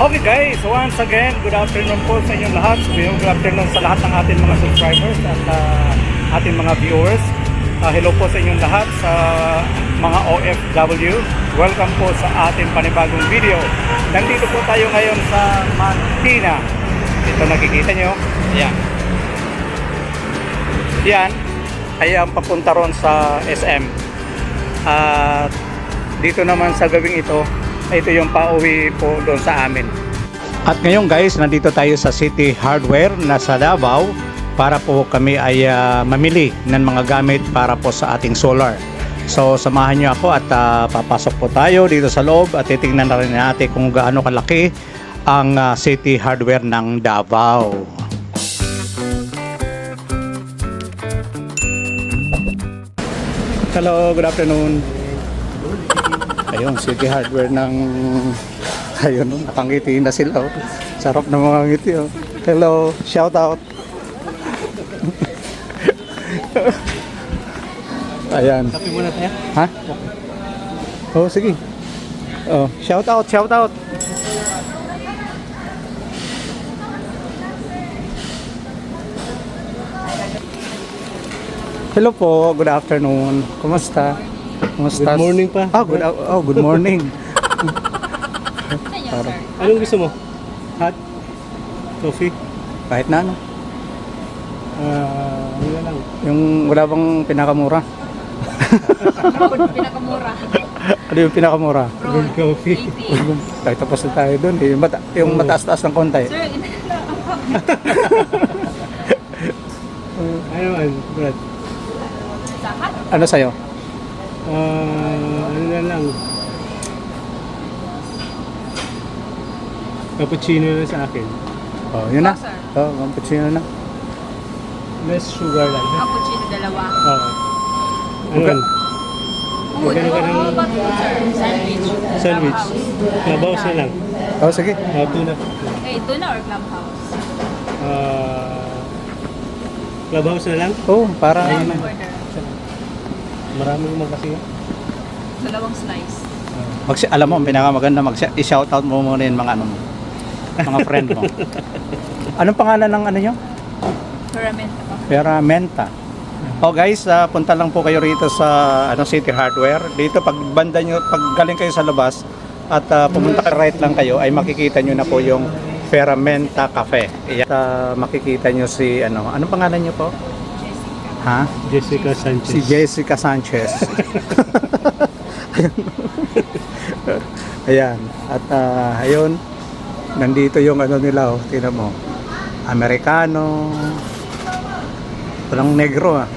Okay guys, once again, good afternoon po sa inyong lahat. Good afternoon sa lahat ng ating mga subscribers at ating mga viewers. Hello po sa inyong lahat sa mga OFW. Welcome po sa ating panibagong video. Nandito po tayo ngayon sa Mantina. Ito nakikita nyo. Yan. Yan ay ang papunta ron sa SM. At dito naman sa gawing ito, ito yung pauwi po doon sa amin. At ngayon guys, nandito tayo sa City Hardware na sa Davao para po kami ay mamili ng mga gamit para po sa ating solar. So samahan nyo ako at papasok po tayo dito sa loob at titingnan na rin natin kung gaano kalaki ang City Hardware ng Davao. Hello, good afternoon. Ayun, City Hardware ng... Ayun, nakangiti na sila. Oh. Sarap na mga ngiti. Oh. Hello, shout out. Ayan. Kape muna tayo. Ha? Oh, sige. Oh, shout out, shout out. Hello po, good afternoon. Kumusta? Kumusta? Good morning pa. Good morning. Anong gusto mo? Hot? Coffee? Kahit na ano. Ano na lang? Yung wala bang pinakamura? Pinakamura. Ano yung pinakamura? Good coffee. 80. Kahit tapos na tayo dun. Yung mataas-taas ng konti. Sir, Ano man, Brad? sakat? Ano sa'yo? Ano na lang? Cappuccino na sa akin. Oh, yun na. Sir. Oh, cappuccino na. Less sugar lang. Cappuccino dalawa. Oo. Ano Okay. yan? Food. Magkano ka ng- How about food, sir? Sandwich. Sandwich. Clubhouse. Clubhouse na lang. Oh, sige. Tuna. Eh, tuna or clubhouse? Clubhouse na lang. Oh, para Order. Maraming magkasi. Dalawang slice. alam mo, ang pinakamaganda i-shoutout mo muna yung mga ano mo. Mga friend mo. Anong pangalan ng ano nyo? Ferramenta pa. Ferramenta. Oh guys, punta lang po kayo rito sa City Hardware. Dito pag banda nyo, pag galing kayo sa labas at pumunta ka right lang kayo, ay makikita nyo na po yung Ferramenta Cafe. At makikita nyo si anong pangalan nyo po? Jessica. Ha? Jessica Sanchez. Si Jessica Sanchez. Ayan. At ayun, nandito yung nila, oh. Tingnan mo. Amerikano. Walang negro, ah.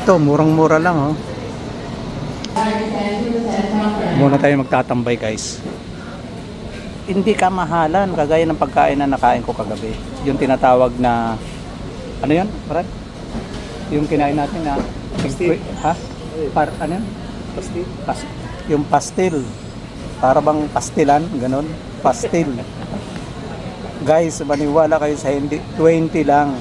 Ito, murang-mura lang, oh. Muna tayo magtatambay, guys. Hindi ka mahalan, kagaya ng pagkain na nakain ko kagabi. Yung tinatawag na, ano yan, Brad? Yung kinain natin na, Pastil. ha? Ano yan? Pastil. Yung pastil. Para bang pastilan, ganun. Pastil. Guys, maniwala kayo sa hindi. 20 lang.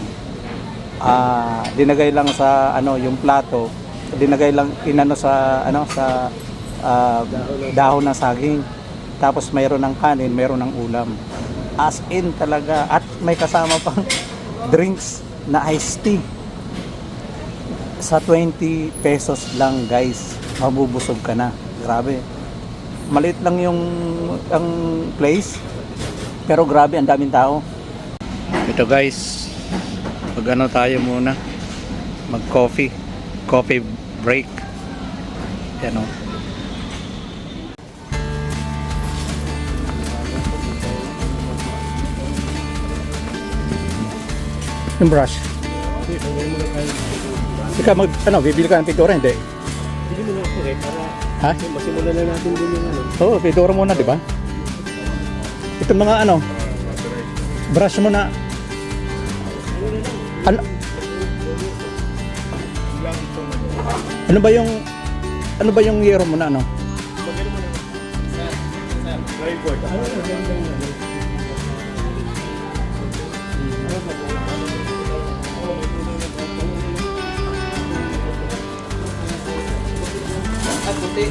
Dinagay lang sa yung plato. Dinagay lang sa sa dahon ng saging. Tapos mayroon ng kanin, mayroon ng ulam. As in talaga. At may kasama pang drinks na iced tea. Sa 20 pesos lang, guys. Mabubusog ka na. Grabe. Maliit lang ang place. Pero grabe, ang daming tao. Ito guys. Mag tayo muna. Mag-coffee. Coffee break. Yan o. Yung brush. Ika bibili ka ng pintura, hindi? Hindi mo na ako para Ha? masimulan na natin din yung Oo, pintura muna, di ba? Ito mga brush mo na. Ano ba yung yero mo na Whiteboard. puti.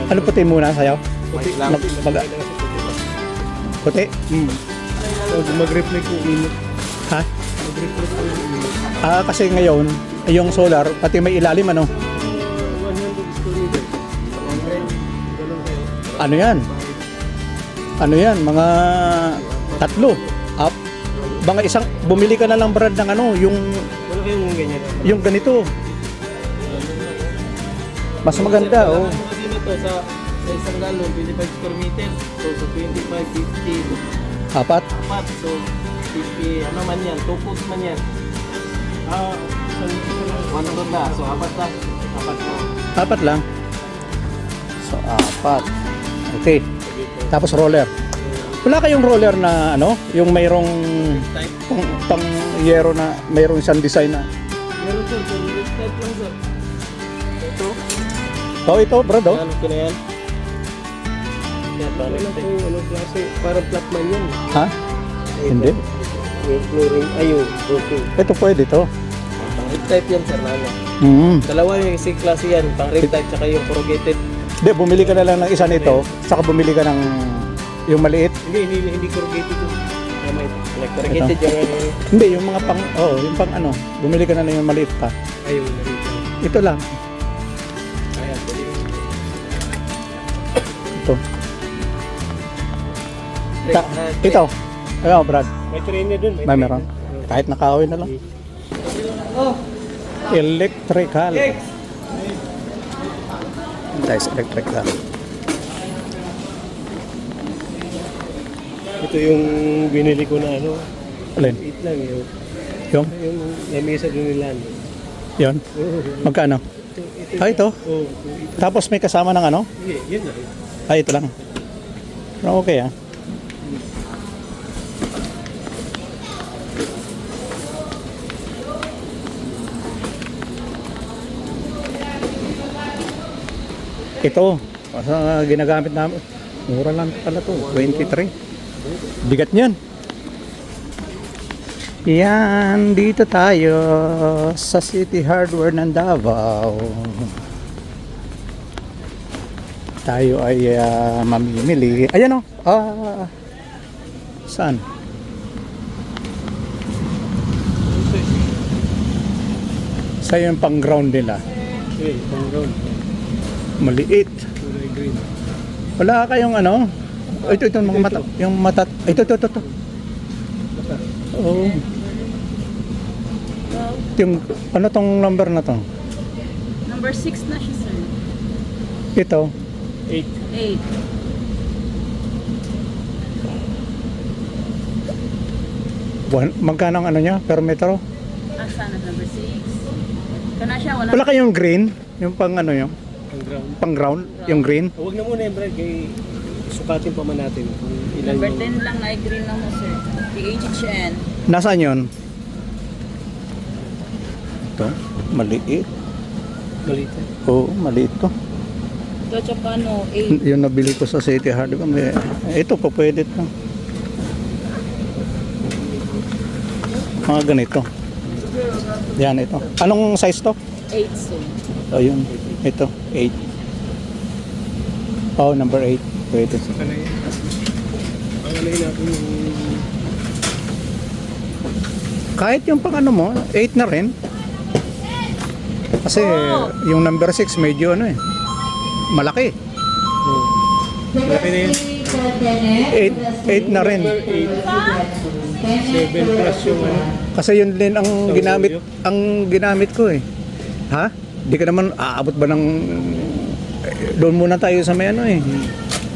Ano puti muna sa'yo? Puti lang. Puti? Mag-reflect yung init. Ha? Mag-reflect yung init. Kasi ngayon, yung solar, pati may ilalim, ano? 100 square meter. 100. Ganun kayo. Ano yan? Ano yan? Mga tatlo. Up. Mga isang, bumili ka na lang brand ng ano, yung Wala kayong ganyan. yung ganito. Mas maganda, oh. Kailangan mo kasi nito sa isang galon, 25 square meter. So, sa 25, 50, Apat. apat. So, 50, ano man yan, 2 posts man yan. 100 na. So, apat na. Apat na. Apat lang. So, apat. Okay. Tapos roller. Wala kayong roller na ano, yung mayroong Type. pang yero na mayroong isang design na. Meron sir, so, type lang sir. Ito. Ito, brad, oh. Ano ko na yan? Yan, parang ano klase, parang flat man yan. Ha? Hindi. Yung flooring, ay yung roofing. Ito pwede to. Pang type yan sir, nana. Dalawa yung isang klase yan, pang type tsaka yung corrugated. Hindi, bumili ka na lang ng isa nito, saka bumili ka ng yung maliit. Hindi corrugated yun. Tama ito. Like corrugated yung Hindi, yung mga pang, yung pang ano, bumili ka na lang yung maliit pa. ay yung narito. Ito lang. Ayan, pwede yun. Ito. Ito. Ayun, brad. May train niya dun. May meron. Kahit nakawin na lang. Oh! Electrical. Guys, electrical. Ito yung binili ko na ano. Alin? It lang yun. Yung? Yung lamesa doon nila. Yun? Magkano? Ito. Oh, Tapos may kasama ng ano? yun na. Ito lang. Pero okay, ah. Ito, ginagamit namin. Mura lang pala to, 23. Bigat niyan. Yan, dito tayo sa City Hardware ng Davao. Tayo ay mamimili. Ayan, oh. Saan? Sa'yo yung pang ground nila. Okay, pang ground. Maliit. Kulay green. Wala kayong ano? Ito mga mata. Yung mata. Ito. Oh. Yung ano tong number na to? Number 6 na siya, sir. Ito. 8. 8. Magkano ang ano niya per metro? Sana number 6. Kana siya, wala. Wala kayong green? Yung pang ano yung? Pang ground. Pang ground? Yung green? Huwag na muna yung bread. Kay sukatin pa man natin. Kung ilan Number yung... 10 lang na green lang mo, sir. PHHN. Nasaan yun? Ito. Maliit. Maliit. Oo, maliit to. Ito, tsaka ano, 8. Yung nabili ko sa City Hardware. Ito po pwede to. Mga ganito. Yan ito. Anong size to? 8, sir. Ayun. Ito. 8. Oh, number 8. Pwede. Pangalay natin yung... Kahit yung pang ano mo, 8 na rin. Kasi yung number 6 medyo ano malaki. Malaki na yun. 8 na rin. 7 plus yung ano. Kasi yun din ang ginamit ko eh. Ha? Di ka naman aabot ba ng doon muna tayo sa may ano eh.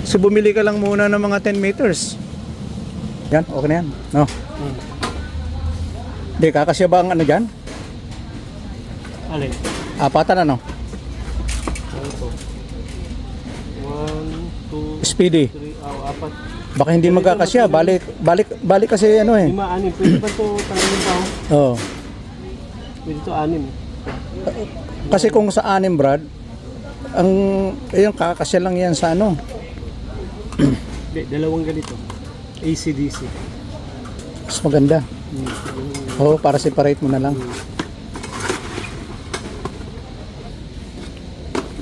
So bumili ka lang muna ng mga 10 meters. Yan, okay na yan. No. Di kakasya ba ang ano dyan? Alin? Apatan ano? 1, 2, Speedy. 3, 4. Baka hindi magkakasya. Balik kasi ano eh. 5, 6. Pwede ba ito tanggalin pa? Oo. Pwede ito 6. Kasi kung sa anim, Brad, yung kakasya lang yan sa ano. Hindi, dalawang ganito. AC/DC. Mas maganda. Oo, para separate mo na lang.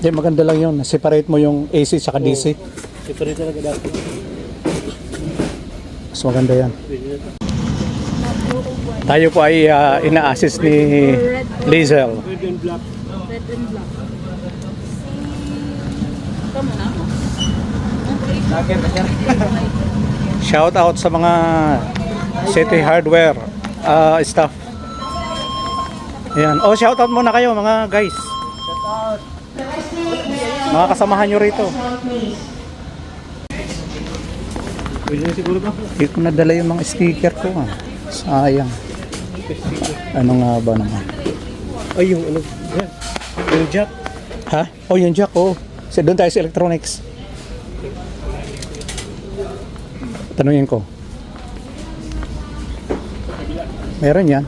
Hindi, maganda lang yun. Separate mo yung AC sa DC. Separate talaga dati. Mas maganda yan. Tayo po ay ina-assist ni Lizel. Red and black. Red and black. Come na. Shout out sa mga City Hardware staff. Ayan. Oh, shout out muna kayo mga guys. Mga kasamahan nyo rito. Pwede na siguro ba? Hindi ko nadala yung mga sticker ko. Sayang. Ano nga ba naman? Ay, yung ano, yan. Yung jack. Ha? Oh, yung jack. Oh. Doon tayo sa electronics. Tanungin ko. Meron yan.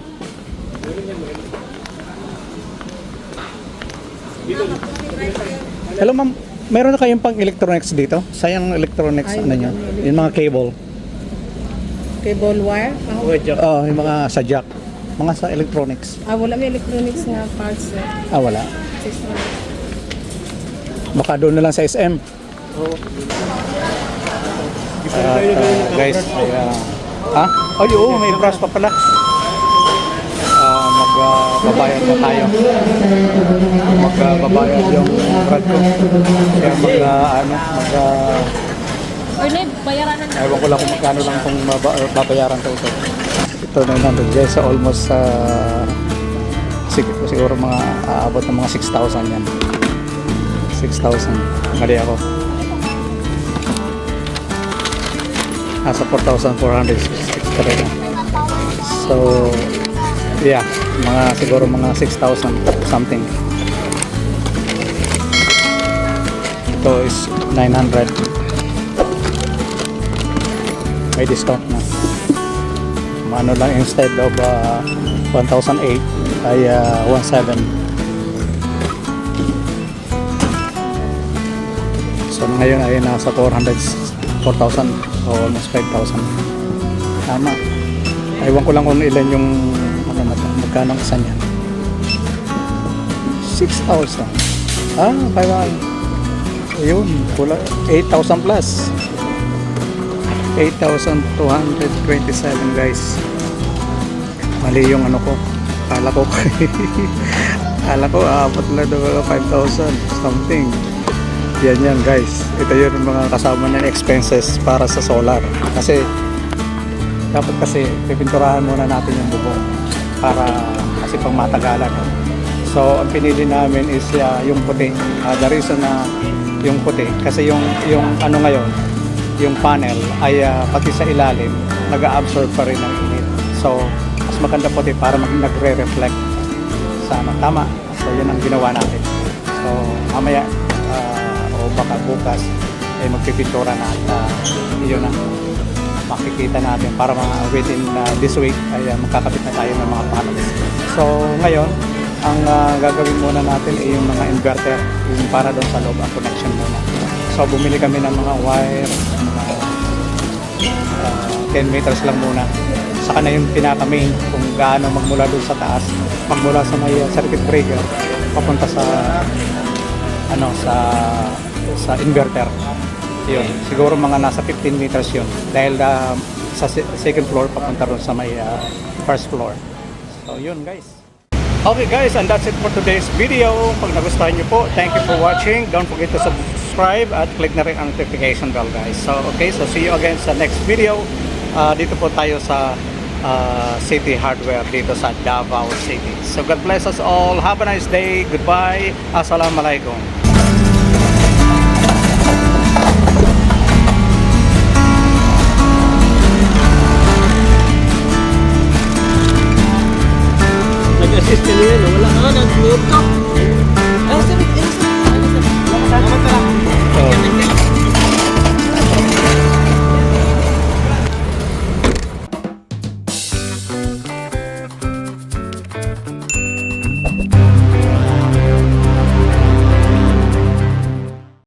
Hello ma'am, meron na kayong pang electronics dito? Sayang electronics, ano nyo? Yung mga cable. Cable wire? Oh, jack. Oh, yung mga sa jack. Mga sa electronics. Wala may electronics na parts. Wala. Baka doon na lang sa SM. Oo. Guys, ha? Ay, oo, may brush pa pala. Magbabayad na tayo. Magbabayad yung brad ko. Kaya Bayaran na ewan ko lang kung magkano lang kung babayaran to ito. Ito na 900 guys, sa almost siguro mga aabot ng mga 6,000 yan. 6,000. Mali ako. Nasa 4,463 na. So, yeah, siguro mga 6,000 something. Ito is 900. May discount na. Ano lang, instead of 1,008 ay 1,700. So ngayon ay nasa 4,000 o almost 5,000. Tama. Aywan ko lang kung ilan yung magkano ang isa niyan. 6,000. 5,000. Ayun, 8,000 plus. 8,227 guys. Mali yung ano ko. Akala ko aabot lang na 5,000 something. Yan guys. Ito yun yung mga kasama ng expenses para sa solar. Kasi dapat pipinturahan muna natin yung bubong kasi pang matagalan. So ang pinili namin is yung puti. The reason na yung puti kasi yung ano ngayon, yung panel ay pati sa ilalim nag-absorb pa rin ng init. So mas maganda puti para nagre-reflect sa tama. So yun ang ginawa natin. So mamaya o baka bukas ay magpipintura na at yun na makikita natin para within this week ay magkakabit na tayo ng mga panels. So ngayon ang gagawin muna natin ay yung mga inverter, yung para doon sa loob ang connection muna. So bumili kami ng mga wire, mga 10 meters lang muna. Saka na yung pinaka-main kung gaano magmula doon sa taas, magmula sa may circuit breaker papunta sa sa inverter. Yun, siguro mga nasa 15 meters yun dahil sa second floor papunta ron sa may first floor. So yun guys. Okay guys, and that's it for today's video. Pag nagustuhan nyo po, thank you for watching. Don't forget to subscribe at click na rin ang notification bell guys. So okay, so see you again sa next video. Dito po tayo sa City Hardware dito sa Davao City. So God bless us all. Have a nice day. Goodbye. Assalamualaikum.